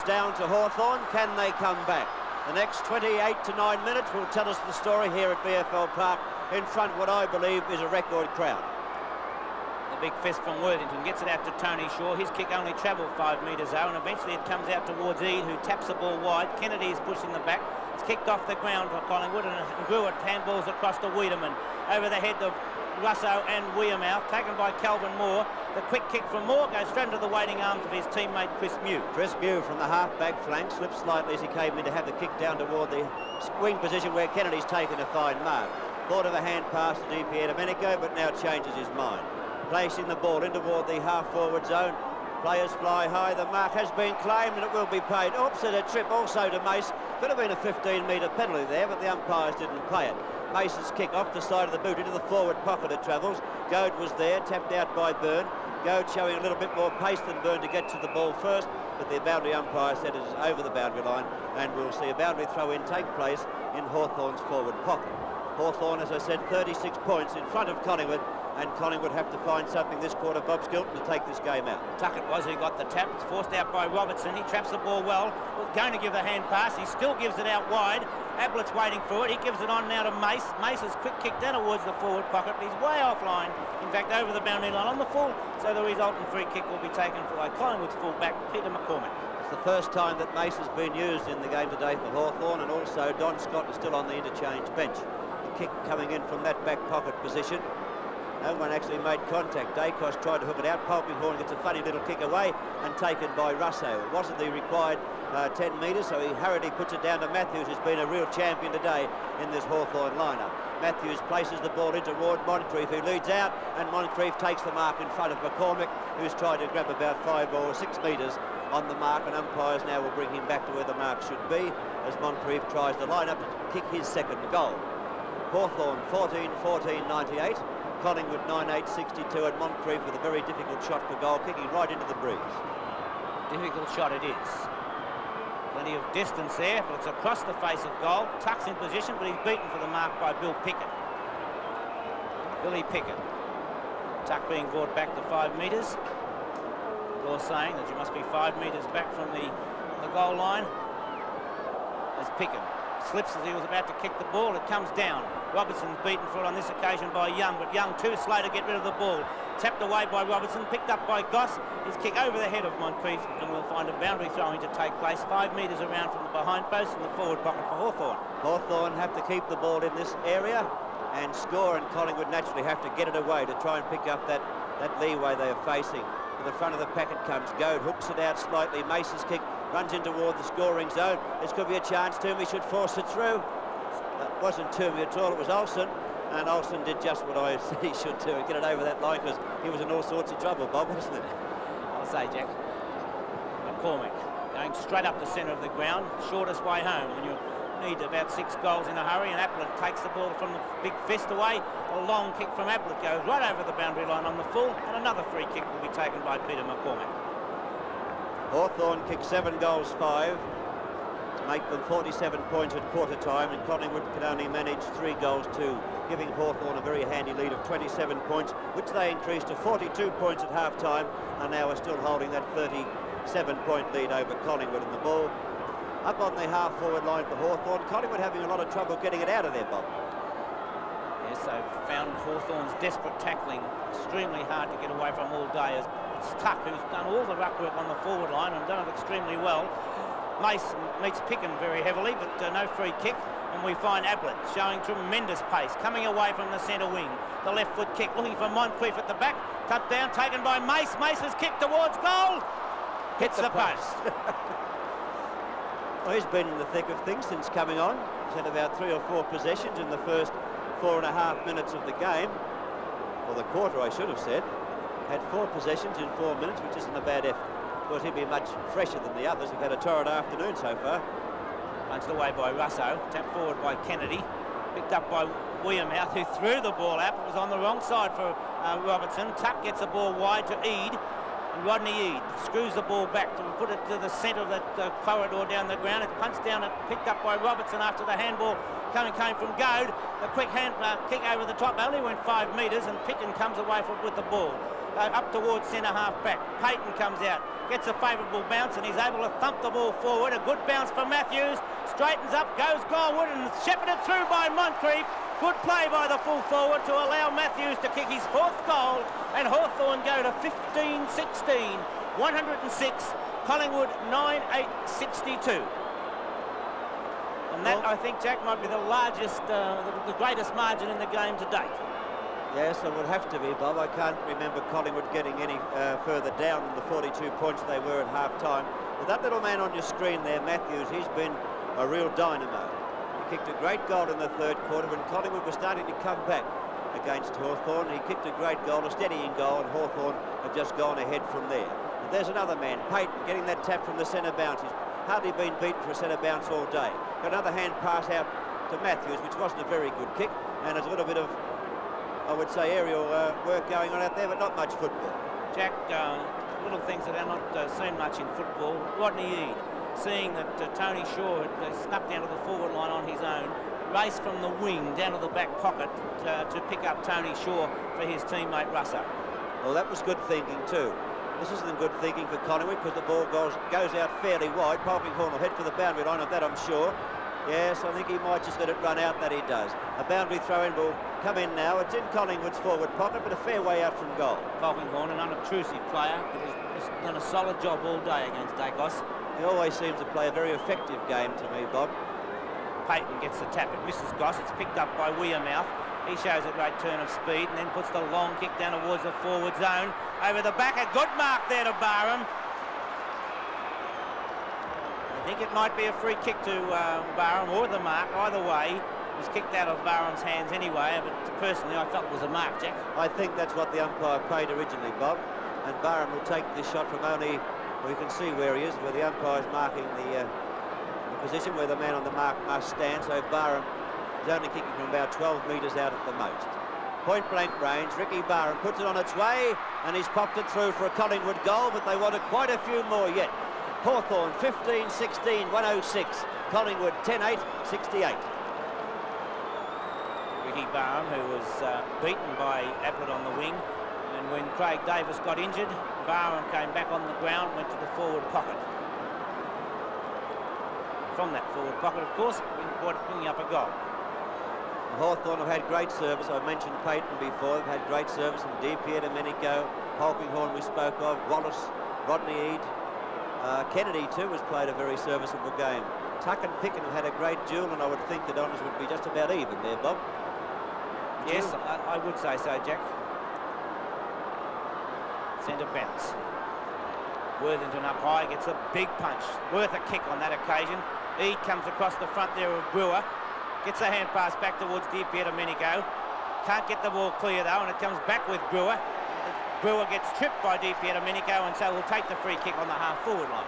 down to Hawthorn. Can they come back? The next 28 to 9 minutes will tell us the story here at VFL Park in front of what I believe is a record crowd. The big fist from Worthington gets it out to Tony Shaw. His kick only travelled 5 metres though, and eventually it comes out towards Eade, who taps the ball wide. Kennedy is pushing the back. It's kicked off the ground for Collingwood, and Gruitt handballs across to Wiedemann over the head of Russo and Wearmouth, taken by Calvin Moore. The quick kick from Moore goes straight into the waiting arms of his teammate Chris Mew. Chris Mew from the half-back flank slipped slightly as he came in to have the kick down toward the wing position where Kennedy's taken a fine mark. Thought of a hand pass to DP Domenico, but now changes his mind. Placing the ball in toward the half-forward zone. Players fly high. The mark has been claimed and it will be paid. Oops, and a trip also to Mace. Could have been a 15-metre penalty there, but the umpires didn't play it. Mace's kick off the side of the boot into the forward pocket it travels. Goad was there, tapped out by Byrne. Goad showing a little bit more pace than Byrne to get to the ball first, but the boundary umpire said it is over the boundary line, and we'll see a boundary throw-in take place in Hawthorn's forward pocket. Hawthorn, as I said, 36 points in front of Collingwood, and Collingwood have to find something this quarter, Bob Skilton, to take this game out. Tuckett was who got the tap. It's forced out by Robertson. He traps the ball well. Going to give the hand pass. He still gives it out wide. Ablett's waiting for it. He gives it on now to Mace. Mace's quick kick down towards the forward pocket, but he's way offline. In fact, over the boundary line on the full, so the resultant free kick will be taken for Collingwood's full-back, Peter McCormick. It's the first time that Mace has been used in the game today for Hawthorn, and also Don Scott is still on the interchange bench. The kick coming in from that back pocket position. No one actually made contact. Dacos tried to hook it out. Polkinghorn gets a funny little kick away and taken by Russo. It wasn't the required 10 metres, so he hurriedly puts it down to Matthews, who's been a real champion today in this Hawthorn lineup. Matthews places the ball into Ward Moncrief, who leads out, and Moncrief takes the mark in front of McCormick, who's tried to grab about 5 or 6 metres on the mark, and umpires now will bring him back to where the mark should be as Moncrief tries to line up to kick his second goal. Hawthorn 14-14-98. Collingwood 9-8-62, and Moncrief with a very difficult shot for goal, kicking right into the breeze. Difficult shot it is. Plenty of distance there, but it's across the face of goal. Tuck's in position, but he's beaten for the mark by Bill Pickett. Billy Pickett. Tuck being brought back to 5 metres. Law saying that you must be 5 metres back from the goal line. As Pickett slips as he was about to kick the ball, it comes down. Robertson's beaten for it on this occasion by Young, but Young too slow to get rid of the ball. Tapped away by Robertson, picked up by Goss. His kick over the head of Moncrief, and we'll find a boundary throwing to take place 5 metres around from the behind post in the forward pocket for Hawthorn. Hawthorn have to keep the ball in this area and score, and Collingwood naturally have to get it away to try and pick up that leeway they are facing. To the front of the packet comes Goad, hooks it out slightly. Mace's kick runs in toward the scoring zone. This could be a chance. Toomey should force it through. It wasn't Toomey at all, it was Olsen, and Olsen did just what I said he should do and get it over that line, because he was in all sorts of trouble, Bob, wasn't it? I'll say, Jack. McCormick going straight up the centre of the ground, shortest way home when you need about 6 goals in a hurry, and Ablett takes the ball from the big fist away. A long kick from Ablett goes right over the boundary line on the full, and another free kick will be taken by Peter McCormick. Hawthorn kicked 7 goals 5 to make them 47 points at quarter time, and Collingwood can only manage 3 goals 2, giving Hawthorn a very handy lead of 27 points, which they increased to 42 points at half time, and now are still holding that 37-point lead over Collingwood. In the ball up on the half-forward line for Hawthorn. Collingwood having a lot of trouble getting it out of there, Bob. Yes, they've found Hawthorn's desperate tackling extremely hard to get away from all day. It's Tuck, who's done all the ruck work on the forward line and done it extremely well. Mace meets Picken very heavily, but no free kick. And we find Ablett showing tremendous pace, coming away from the centre wing. The left foot kick, looking for Moncrief at the back. Cut down, taken by Mace. Mace's kick towards goal. Hits the post. Well, he's been in the thick of things since coming on. He's had about 3 or 4 possessions in the first 4.5 minutes of the game. Or the quarter, I should have said. Had 4 possessions in 4 minutes, which isn't a bad effort. Of course, he'd be much fresher than the others. We've had a torrid afternoon so far. Punched away by Russo, tapped forward by Kennedy, picked up by Wearmouth, who threw the ball out. It was on the wrong side for Robertson. Tuck gets the ball wide to Eade, and Rodney Eade screws the ball back to put it to the centre of the corridor down the ground. It's punched down and picked up by Robertson after the handball came from Goad. The quick hand kick over the top only went 5 metres, and Picken comes away with the ball. up towards centre-half back. Payton comes out, gets a favourable bounce, and he's able to thump the ball forward. A good bounce for Matthews. Straightens up, goes Collingwood, and shepherded through by Moncrief. Good play by the full forward to allow Matthews to kick his 4th goal, and Hawthorn go to 15-16, 106, Collingwood 9-8-62. And that, I think, Jack, might be the largest, the greatest margin in the game to date. Yes, it would have to be, Bob. I can't remember Collingwood getting any further down than the 42 points they were at half-time. But that little man on your screen there, Matthews, he's been a real dynamo. He kicked a great goal in the 3rd quarter when Collingwood was starting to come back against Hawthorn. He kicked a great goal, a steadying goal, and Hawthorn have just gone ahead from there. But there's another man, Payton, getting that tap from the centre bounce. He's hardly been beaten for a centre bounce all day. Got another hand pass out to Matthews, which wasn't a very good kick, and there's a little bit of, I would say, aerial work going on out there, but not much football. Jack, little things that are not seen much in football. Rodney Eade, seeing that Tony Shaw had snuck down to the forward line on his own, raced from the wing down to the back pocket to pick up Tony Shaw for his teammate Russo. Well, that was good thinking too. This isn't good thinking for Collingwood because the ball goes out fairly wide. Polkinghorn will head for the boundary line of that, I'm sure. Yes, I think he might just let it run out. That he does. A boundary throw-in will come in now. It's in Collingwood's forward pocket, but a fair way out from goal. Polkinghorn, an unobtrusive player, but has done a solid job all day against Dacos. He always seems to play a very effective game to me, Bob. Payton gets the tap. It misses Goss. It's picked up by Weirmouth. He shows a great turn of speed and then puts the long kick down towards the forward zone. Over the back, a good mark there to Barham. I think it might be a free kick to Barham or the mark. Either way, it was kicked out of Barham's hands anyway, but personally I felt it was a mark, Jack. I think that's what the umpire paid originally, Bob. And Barham will take this shot from only, well, you can see where he is, where the umpire's marking the position where the man on the mark must stand. So Barham is only kicking from about 12 metres out at the most. Point blank range, Ricky Barham puts it on its way, and he's popped it through for a Collingwood goal, but they wanted quite a few more yet. Hawthorn 15-16, 106. Collingwood 10-8, 68. Ricky Barham, who was beaten by Ablett on the wing, and when Craig Davis got injured, Barham came back on the ground, went to the forward pocket. From that forward pocket, of course, bringing up a goal. Hawthorn have had great service. I mentioned Payton before. They've had great service from DiPier, Domenico, Polkinghorn we spoke of, Wallace, Rodney Eade. Kennedy too has played a very serviceable game. Tuck and Picken have had a great duel, and I would think that honours would be just about even there, Bob. Yes, I would say so, Jack. Centre bounce. Worthington up high, gets a big punch. Worth a kick on that occasion. Eade comes across the front there of Brewer. Gets a hand pass back towards DiPier Domenico. Can't get the ball clear though, and it comes back with Brewer. Brewer gets tripped by DiPier Domenico, and so will take the free kick on the half-forward line.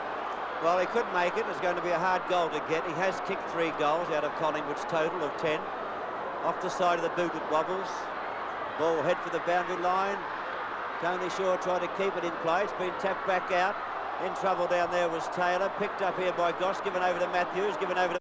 Well, he could make it. It's going to be a hard goal to get. He has kicked 3 goals out of Collingwood's total of 10. Off the side of the boot it wobbles. Ball will head for the boundary line. Tony Shaw tried to keep it in play. It's been tapped back out. In trouble down there was Taylor. Picked up here by Goss. Given over to Matthews. Given over